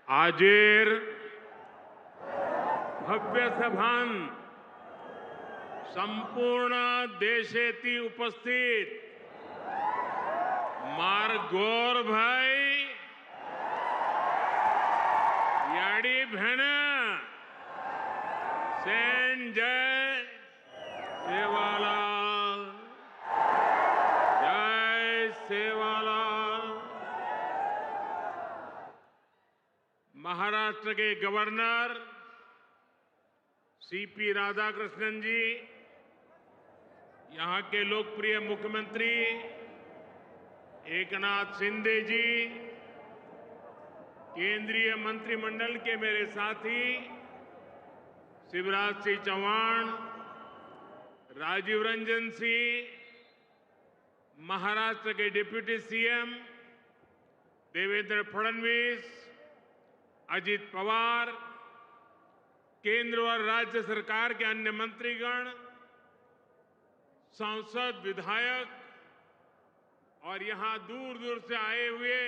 आजेर भव्य सभान संपूर्ण देशेती उपस्थित मार गोर भाई याडी भेण सेन जय सेवालाल जय सेवालाल। महाराष्ट्र के गवर्नर सीपी राधाकृष्णन जी, यहां के लोकप्रिय मुख्यमंत्री एकनाथ शिंदे जी, केंद्रीय मंत्रिमंडल के मेरे साथी शिवराज सिंह चौहान, राजीव रंजन सिंह, महाराष्ट्र के डिप्टी सीएम देवेंद्र फडणवीस, अजित पवार, केंद्र और राज्य सरकार के अन्य मंत्रीगण, सांसद, विधायक और यहां दूर दूर से आए हुए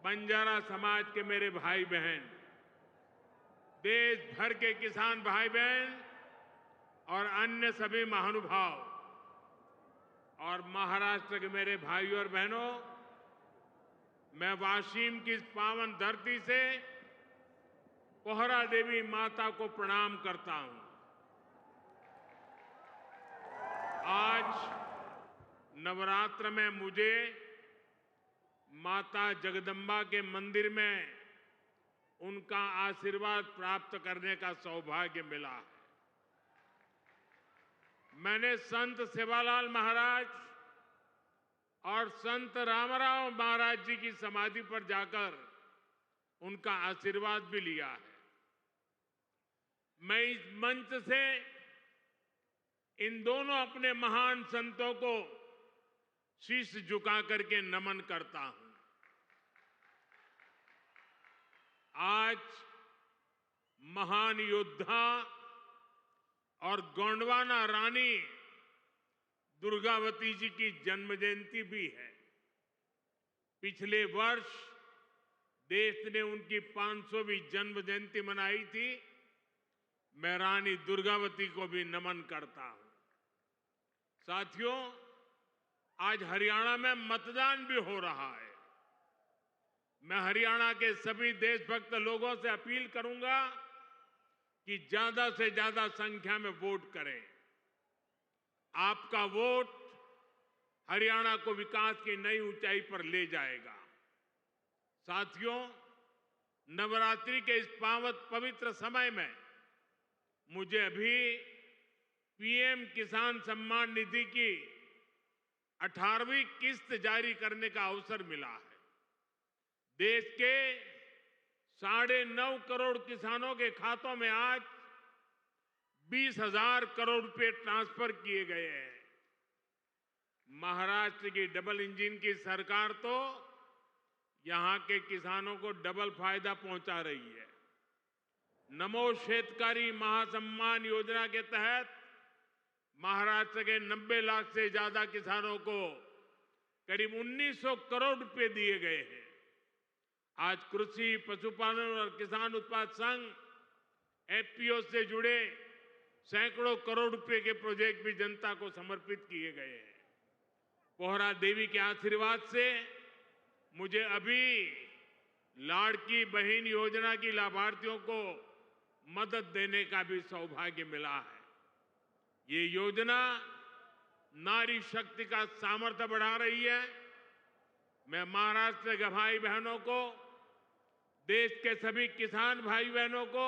बंजारा समाज के मेरे भाई बहन, देश भर के किसान भाई बहन और अन्य सभी महानुभाव और महाराष्ट्र के मेरे भाइयों और बहनों, मैं वाशिम की इस पावन धरती से पोहरा देवी माता को प्रणाम करता हूं। आज नवरात्र में मुझे माता जगदम्बा के मंदिर में उनका आशीर्वाद प्राप्त करने का सौभाग्य मिला है। मैंने संत सेवालाल महाराज और संत रामराव महाराज जी की समाधि पर जाकर उनका आशीर्वाद भी लिया है। मैं इस मंच से इन दोनों अपने महान संतों को शीश झुका करके नमन करता हूं। आज महान योद्धा और गोंडवाना रानी दुर्गावती जी की जन्म जयंती भी है। पिछले वर्ष देश ने उनकी 500वीं जन्म जयंती मनाई थी। मैं रानी दुर्गावती को भी नमन करता हूं। साथियों, आज हरियाणा में मतदान भी हो रहा है। मैं हरियाणा के सभी देशभक्त लोगों से अपील करूंगा कि ज्यादा से ज्यादा संख्या में वोट करें। आपका वोट हरियाणा को विकास की नई ऊंचाई पर ले जाएगा। साथियों, नवरात्रि के इस पावन पवित्र समय में मुझे अभी पीएम किसान सम्मान निधि की 18वीं किस्त जारी करने का अवसर मिला है। देश के 9.5 करोड़ किसानों के खातों में आज 20,000 करोड़ रुपए ट्रांसफर किए गए हैं। महाराष्ट्र की डबल इंजन की सरकार तो यहां के किसानों को डबल फायदा पहुंचा रही है। नमो शेतकारी महासम्मान योजना के तहत महाराष्ट्र के 90 लाख से ज्यादा किसानों को करीब 1900 करोड़ रुपए दिए गए हैं। आज कृषि, पशुपालन और किसान उत्पाद संघ एफपीओ से जुड़े सैकड़ों करोड़ रुपए के प्रोजेक्ट भी जनता को समर्पित किए गए हैं। पोहरा देवी के आशीर्वाद से मुझे अभी लाड़की बहन योजना की लाभार्थियों को मदद देने का भी सौभाग्य मिला है। ये योजना नारी शक्ति का सामर्थ्य बढ़ा रही है। मैं महाराष्ट्र के भाई बहनों को, देश के सभी किसान भाई बहनों को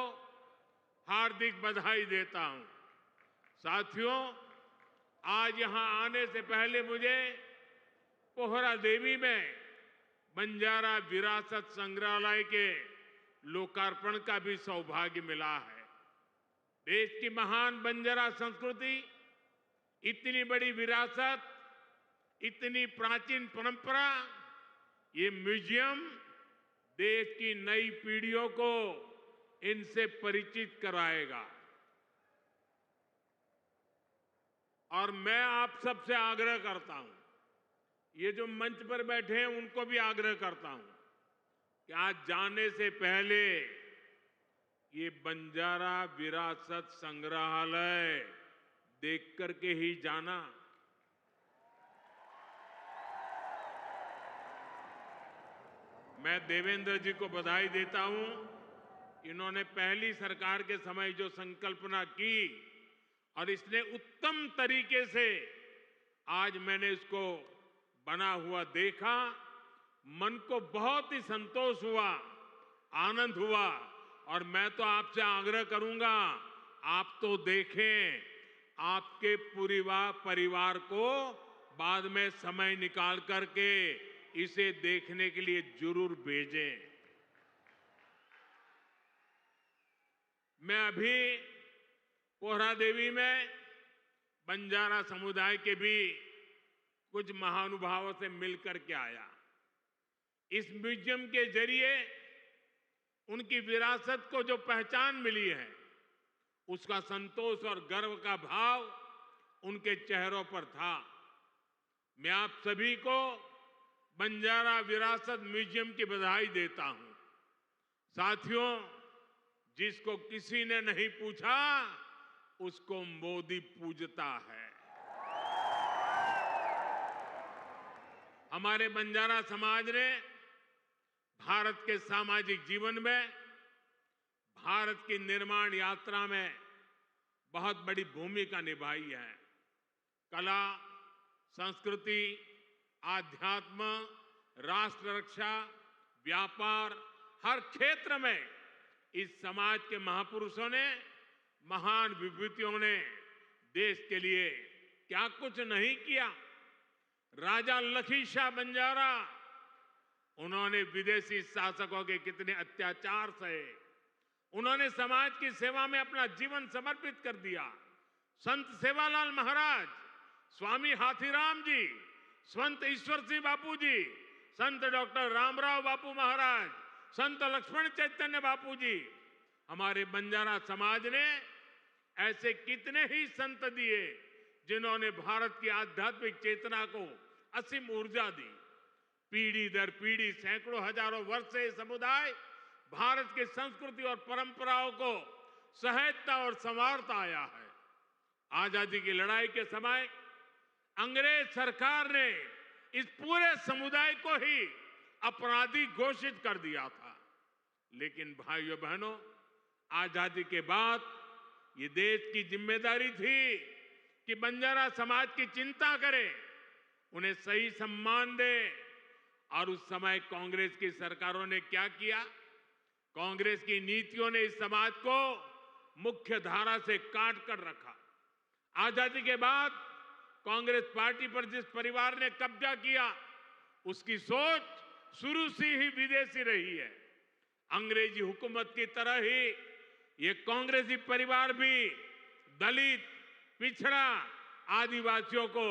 हार्दिक बधाई देता हूं। साथियों, आज यहां आने से पहले मुझे पोहरा देवी में बंजारा विरासत संग्रहालय के लोकार्पण का भी सौभाग्य मिला है। देश की महान बंजारा संस्कृति, इतनी बड़ी विरासत, इतनी प्राचीन परंपरा, ये म्यूजियम देश की नई पीढ़ियों को इनसे परिचित कराएगा। और मैं आप सबसे आग्रह करता हूं, ये जो मंच पर बैठे हैं उनको भी आग्रह करता हूं कि आज जाने से पहले ये बंजारा विरासत संग्रहालय देख करके ही जाना। मैं देवेंद्र जी को बधाई देता हूं। इन्होंने पहली सरकार के समय जो संकल्पना की और इसने उत्तम तरीके से आज मैंने इसको बना हुआ देखा, मन को बहुत ही संतोष हुआ, आनंद हुआ। और मैं तो आपसे आग्रह करूंगा, आप तो देखें, आपके पूरे परिवार को बाद में समय निकाल करके इसे देखने के लिए जरूर भेजें। मैं अभी पोहरादेवी में बंजारा समुदाय के भी कुछ महानुभावों से मिलकर के आया। इस म्यूजियम के जरिए उनकी विरासत को जो पहचान मिली है, उसका संतोष और गर्व का भाव उनके चेहरों पर था। मैं आप सभी को बंजारा विरासत म्यूजियम की बधाई देता हूं। साथियों, जिसको किसी ने नहीं पूछा, उसको मोदी पूजता है। हमारे बंजारा समाज ने भारत के सामाजिक जीवन में, भारत की निर्माण यात्रा में बहुत बड़ी भूमिका निभाई है। कला, संस्कृति, आध्यात्म, राष्ट्र रक्षा, व्यापार, हर क्षेत्र में इस समाज के महापुरुषों ने, महान विभूतियों ने देश के लिए क्या कुछ नहीं किया। राजा लखी शाह बंजारा, उन्होंने विदेशी शासकों के कितने अत्याचार सहे, उन्होंने समाज की सेवा में अपना जीवन समर्पित कर दिया। संत सेवालाल महाराज, स्वामी हाथीराम जी, संत ईश्वर सिंह बापू जी, संत डॉक्टर रामराव बापू महाराज, संत लक्ष्मण चैतन्य बापू जी, हमारे बंजारा समाज ने ऐसे कितने ही संत दिए जिन्होंने भारत की आध्यात्मिक चेतना को असीम ऊर्जा दी। पीढ़ी दर पीढ़ी, सैकड़ों हजारों वर्ष से समुदाय भारत की संस्कृति और परंपराओं को सहेजता और संवारता आया है। आजादी की लड़ाई के समय अंग्रेज सरकार ने इस पूरे समुदाय को ही अपराधी घोषित कर दिया था। लेकिन भाइयों बहनों, आजादी के बाद ये देश की जिम्मेदारी थी कि बंजारा समाज की चिंता करे, उन्हें सही सम्मान दे। और उस समय कांग्रेस की सरकारों ने क्या किया? कांग्रेस की नीतियों ने इस समाज को मुख्य धारा से काट कर रखा। आजादी के बाद कांग्रेस पार्टी पर जिस परिवार ने कब्जा किया, उसकी सोच शुरू से ही विदेशी रही है। अंग्रेजी हुकूमत की तरह ही ये कांग्रेसी परिवार भी दलित, पिछड़ा, आदिवासियों को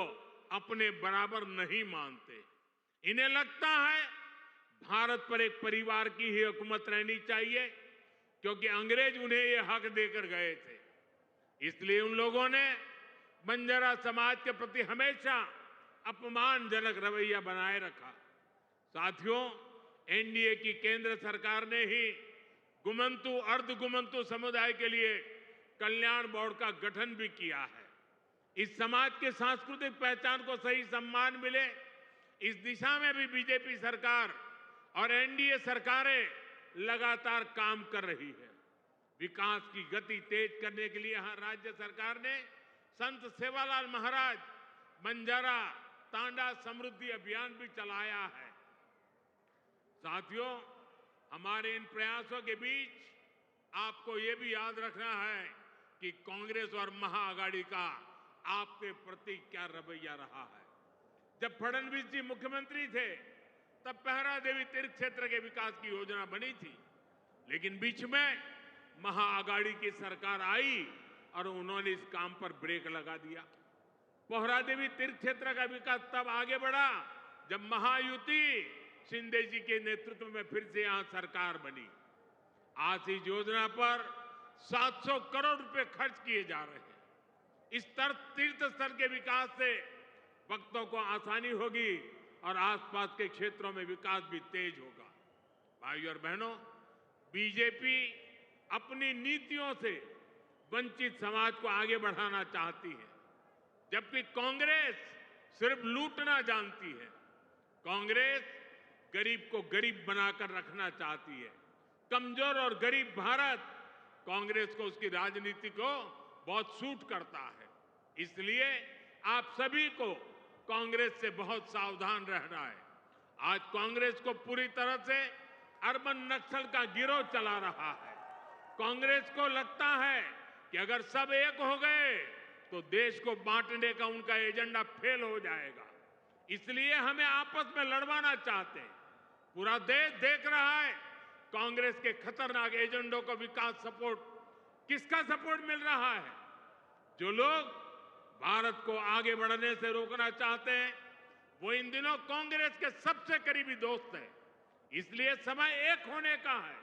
अपने बराबर नहीं मानते। इन्हें लगता है भारत पर एक परिवार की ही हुकूमत रहनी चाहिए, क्योंकि अंग्रेज उन्हें ये हक देकर गए थे। इसलिए उन लोगों ने बंजारा समाज के प्रति हमेशा अपमानजनक रवैया बनाए रखा। साथियों, एनडीए की केंद्र सरकार ने ही गुमंतु, अर्धगुमंतु समुदाय के लिए कल्याण बोर्ड का गठन भी किया है। इस समाज के सांस्कृतिक पहचान को सही सम्मान मिले, इस दिशा में भी बीजेपी सरकार और एनडीए सरकारें लगातार काम कर रही है। विकास की गति तेज करने के लिए यहां राज्य सरकार ने संत सेवालाल महाराज बंजारा तांडा समृद्धि अभियान भी चलाया है। साथियों, हमारे इन प्रयासों के बीच आपको ये भी याद रखना है कि कांग्रेस और महाआघाड़ी का आपके प्रति क्या रवैया रहा है। जब फडणवीस जी मुख्यमंत्री थे, तब पहरा देवी तीर्थ क्षेत्र के विकास की योजना बनी थी। लेकिन बीच में महाआघाड़ी की सरकार आई और उन्होंने इस काम पर ब्रेक लगा दिया। पोहरा देवी तीर्थ क्षेत्र का विकास तब आगे बढ़ा जब महायुति शिंदे जी के नेतृत्व में फिर से यहां सरकार बनी। आज इस योजना पर 700 करोड़ रुपए खर्च किए जा रहे हैं। इस तीर्थ स्थल के विकास से भक्तों को आसानी होगी और आसपास के क्षेत्रों में विकास भी तेज होगा। भाइयों और बहनों, बीजेपी अपनी नीतियों से वंचित समाज को आगे बढ़ाना चाहती है, जबकि कांग्रेस सिर्फ लूटना जानती है। कांग्रेस गरीब को गरीब बनाकर रखना चाहती है। कमजोर और गरीब भारत कांग्रेस को उसकी राजनीति को बहुत सूट करता है। इसलिए आप सभी को कांग्रेस से बहुत सावधान रहना है। आज कांग्रेस को पूरी तरह से अर्बन नक्सल का गिरोह चला रहा है। कांग्रेस को लगता है कि अगर सब एक हो गए तो देश को बांटने का उनका एजेंडा फेल हो जाएगा। इसलिए हमें आपस में लड़वाना चाहते हैं। पूरा देश देख रहा है कांग्रेस के खतरनाक एजेंडों को विकास सपोर्ट, किसका सपोर्ट मिल रहा है? जो लोग भारत को आगे बढ़ने से रोकना चाहते हैं वो इन दिनों कांग्रेस के सबसे करीबी दोस्त हैं। इसलिए समय एक होने का है।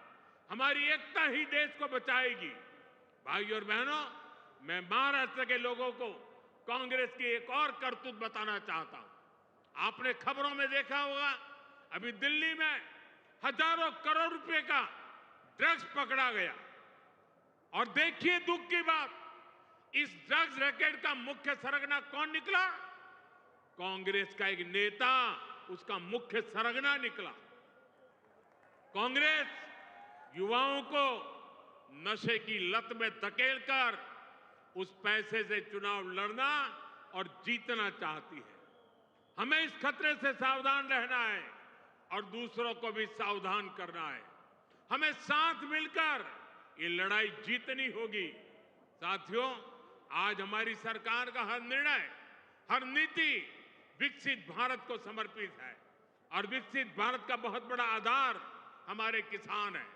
हमारी एकता ही देश को बचाएगी। भाइयों और बहनों, मैं महाराष्ट्र के लोगों को कांग्रेस की एक और करतूत बताना चाहता हूं। आपने खबरों में देखा होगा, अभी दिल्ली में हजारों करोड़ रुपए का ड्रग्स पकड़ा गया। और देखिए दुख की बात, इस ड्रग्स रैकेट का मुख्य सरगना कौन निकला? कांग्रेस का एक नेता उसका मुख्य सरगना निकला। कांग्रेस युवाओं को नशे की लत में धकेलकर उस पैसे से चुनाव लड़ना और जीतना चाहती है। हमें इस खतरे से सावधान रहना है और दूसरों को भी सावधान करना है। हमें साथ मिलकर ये लड़ाई जीतनी होगी। साथियों, आज हमारी सरकार का हर निर्णय, हर नीति विकसित भारत को समर्पित है और विकसित भारत का बहुत बड़ा आधार हमारे किसान हैं।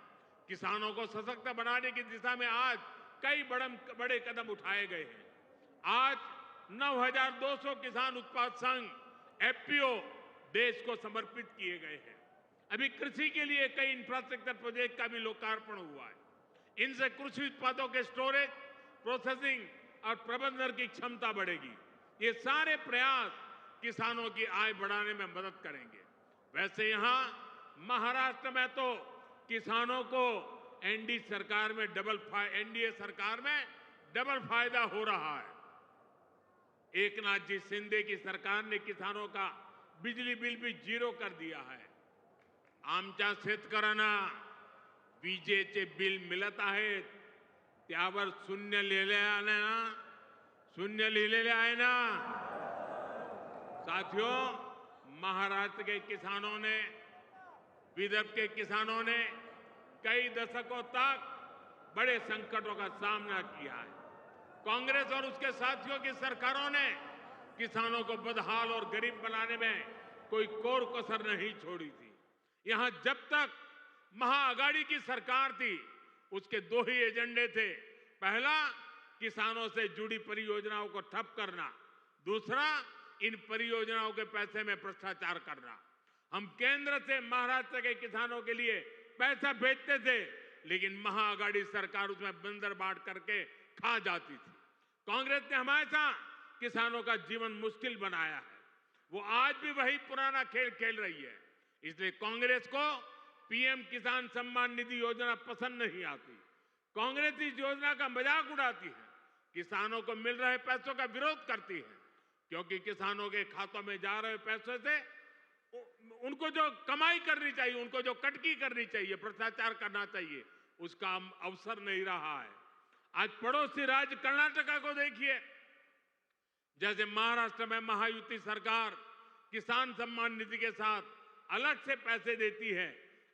किसानों को सशक्त बनाने की दिशा में आज कई बड़े कदम उठाए गए हैं। आज 9,200 किसान उत्पाद संघ एफपीओ देश को समर्पित किए गए हैं। अभी कृषि के लिए कई इंफ्रास्ट्रक्चर प्रोजेक्ट का भी लोकार्पण हुआ है। इनसे कृषि उत्पादों के स्टोरेज, प्रोसेसिंग और प्रबंधन की क्षमता बढ़ेगी। ये सारे प्रयास किसानों की आय बढ़ाने में मदद करेंगे। वैसे यहां महाराष्ट्र में तो किसानों को एनडीए सरकार में डबल फायदा हो रहा है। एकनाथ जी शिंदे की सरकार ने किसानों का बिजली बिल भी जीरो कर दिया है। आमच्या शेतकऱ्यांना विजेचे बिल मिळत आहेत त्यावर शून्य लिहिलेले आहे ना। साथियों, महाराष्ट्र के किसानों ने, विदर्भ के किसानों ने कई दशकों तक बड़े संकटों का सामना किया है। कांग्रेस और उसके साथियों की सरकारों ने किसानों को बदहाल और गरीब बनाने में कोई कोर कसर नहीं छोड़ी थी। यहां जब तक महाअघाड़ी की सरकार थी उसके दो ही एजेंडे थे। पहला, किसानों से जुड़ी परियोजनाओं को ठप करना। दूसरा, इन परियोजनाओं के पैसे में भ्रष्टाचार करना। हम केंद्र से महाराष्ट्र के किसानों के लिए पैसा भेजते थे, लेकिन महाअघाड़ी सरकार उसमें बंदर बांट करके खा जाती थी। कांग्रेस ने हमेशा किसानों का जीवन मुश्किल बनाया है। वो आज भी वही पुराना खेल खेल रही है। इसलिए कांग्रेस को पीएम किसान सम्मान निधि योजना पसंद नहीं आती। कांग्रेस इस योजना का मजाक उड़ाती है, किसानों को मिल रहे पैसों का विरोध करती है, क्योंकि किसानों के खातों में जा रहे पैसों से उनको जो कमाई करनी चाहिए, उनको जो कटकी करनी चाहिए, भ्रष्टाचार करना चाहिए, उसका अवसर नहीं रहा है। आज पड़ोसी राज्य कर्नाटका को देखिए, जैसे महाराष्ट्र में महायुति सरकार किसान सम्मान निधि के साथ अलग से पैसे देती है,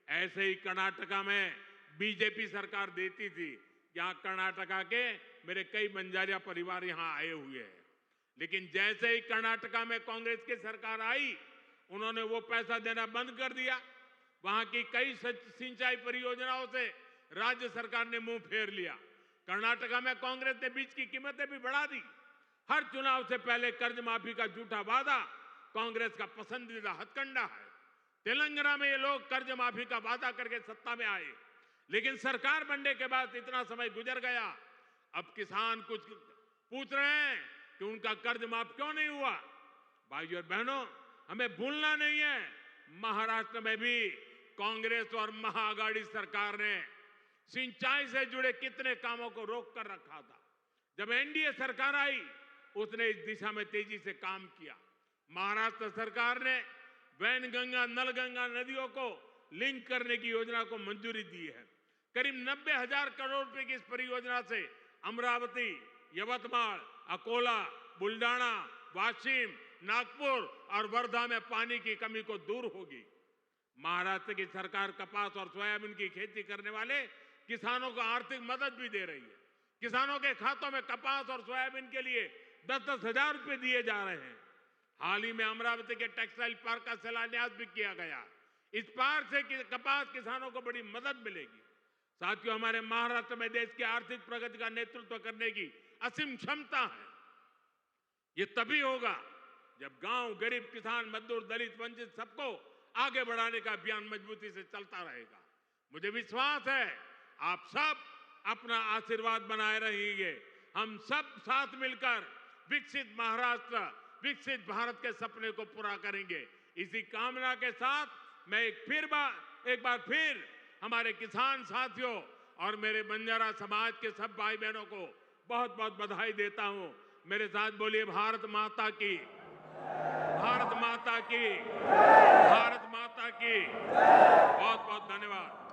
ऐसे ही कर्नाटका में बीजेपी सरकार देती थी। यहां कर्नाटका के मेरे कई बंजारिया परिवार यहां आए हुए हैं, लेकिन जैसे ही कर्नाटका में कांग्रेस की सरकार आई, उन्होंने वो पैसा देना बंद कर दिया। वहां की कई सिंचाई परियोजनाओं से राज्य सरकार ने मुंह फेर लिया। कर्नाटका में कांग्रेस ने बीज की कीमतें भी बढ़ा दी। हर चुनाव से पहले कर्ज माफी का झूठा वादा कांग्रेस का पसंदीदा हथकंडा है। तेलंगाना में ये लोग कर्ज माफी का वादा करके सत्ता में आए, लेकिन सरकार बनने के बाद इतना समय गुजर गया, अब किसान कुछ पूछ रहे हैं कि उनका कर्ज माफ क्यों नहीं हुआ। भाइयों और बहनों, हमें भूलना नहीं है, महाराष्ट्र में भी कांग्रेस और महाआघाड़ी सरकार ने सिंचाई से जुड़े कितने कामों को रोक कर रखा था। जब एनडीए सरकार आई, उसने इस दिशा में तेजी से काम किया। महाराष्ट्र सरकार ने वैनगंगा, नलगंगा नदियों को लिंक करने की योजना को मंजूरी दी है। करीब 90,000 करोड़ रुपए की इस परियोजना से अमरावती, यवतमाळ, अकोला, बुल्डाना, वाशिम, नागपुर और वर्धा में पानी की कमी को दूर होगी। महाराष्ट्र की सरकार कपास और सोयाबीन की खेती करने वाले किसानों को आर्थिक मदद भी दे रही है। किसानों के खातों में कपास और सोयाबीन के लिए 10-10 हजार रुपए दिए जा रहे हैं। हाल ही में अमरावती के टेक्सटाइल पार्क का शिलान्यास भी किया गया। इस पार्क से कपास किसानों को बड़ी मदद मिलेगी। साथियों, हमारे महाराष्ट्र में देश की आर्थिक प्रगति का नेतृत्व करने की असीम क्षमता है। ये तभी होगा जब गांव, गरीब, किसान, मजदूर, दलित, वंचित सबको आगे बढ़ाने का अभियान मजबूती से चलता रहेगा। मुझे विश्वास है आप सब अपना आशीर्वाद बनाए रहेंगे। हम सब साथ मिलकर विकसित महाराष्ट्र, विकसित भारत के सपने को पूरा करेंगे। इसी कामना के साथ मैं एक बार फिर हमारे किसान साथियों और मेरे बंजारा समाज के सब भाई बहनों को बहुत बहुत बधाई देता हूं। मेरे साथ बोलिए भारत माता की, भारत माता की, भारत माता की। बहुत बहुत धन्यवाद।